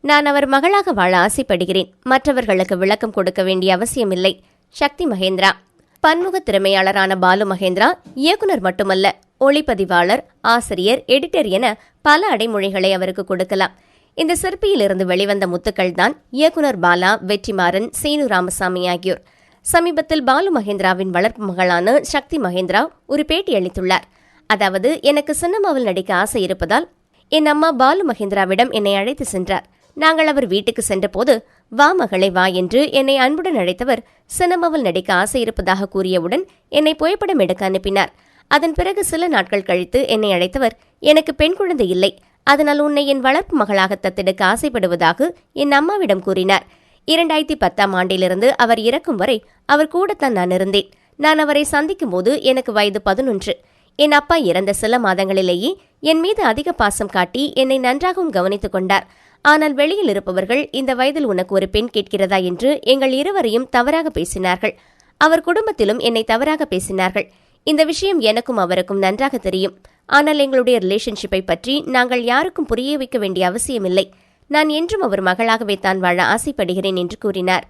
நான் அவர் மகளாக வாழ ஆசைப்படுகிறேன். மற்றவர்களுக்கு விளக்கம் கொடுக்க வேண்டிய அவசியமில்லை. சக்தி மகேந்திரா. பன்முக திறமையாளரான பாலு மகேந்திரா இயக்குனர் மட்டுமல்ல, ஒளிப்பதிவாளர், ஆசிரியர், எடிட்டர் என பல அடைமொழிகளை அவருக்கு கொடுக்கலாம். இந்த சிற்பியிலிருந்து வெளிவந்த முத்துக்கள் தான் இயக்குனர் பாலா, வெற்றிமாறன், சீனு ராமசாமி ஆகியோர். சமீபத்தில் பாலு மகேந்திராவின் வளர்ப்பு மகளான சக்தி மகேந்திரா ஒரு பேட்டி அளித்துள்ளார். அதாவது, எனக்கு சின்னம்மாவில் நடிக்க ஆசை இருப்பதால் என் அம்மா பாலு மகேந்திராவிடம் என்னை அழைத்து சென்றார். நாங்கள் அவர் வீட்டுக்கு சென்றபோது, வா மகளை வா என்று என்னை அன்புடன் அழைத்தவர் சின்னம்மாவில் நடிக்க ஆசை இருப்பதாக கூறியவுடன் என்னை புகைப்படம் எடுக்க அனுப்பினார். அதன் பிறகு சில நாட்கள் கழித்து என்னை அழைத்தவர், எனக்கு பெண் குழந்தை இல்லை, அதனால் உன்னை என் வளர்ப்பு மகளாக தத்தெடுக்க ஆசைப்படுவதாக என் அம்மாவிடம் கூறினார். 2010ஆம் ஆண்டிலிருந்து அவர் இறக்கும் வரை அவர் கூடத்தான் நான் இருந்தேன். நான் அவரை சந்திக்கும் போது எனக்கு வயது 11. என் அப்பா இறந்த சில மாதங்களிலேயே என் மீது அதிக பாசம் காட்டி என்னை நன்றாகவும் கவனித்துக் கொண்டார். ஆனால் வெளியில் இருப்பவர்கள், இந்த வயதில் உனக்கு ஒரு பெண் கேட்கிறதா என்று எங்கள் இருவரையும் தவறாக பேசினார்கள். அவர் குடும்பத்திலும் என்னை தவறாக பேசினார்கள். இந்த விஷயம் எனக்கும் அவருக்கும் நன்றாக தெரியும். ஆனால் எங்களுடைய ரிலேஷன்ஷிப்பை பற்றி நாங்கள் யாருக்கும் புரிய வைக்க வேண்டிய அவசியமில்லை. நான் என்றும் அவர் மகளாகவே தான் வாழ ஆசைப்படுகிறேன் என்று கூறினார்.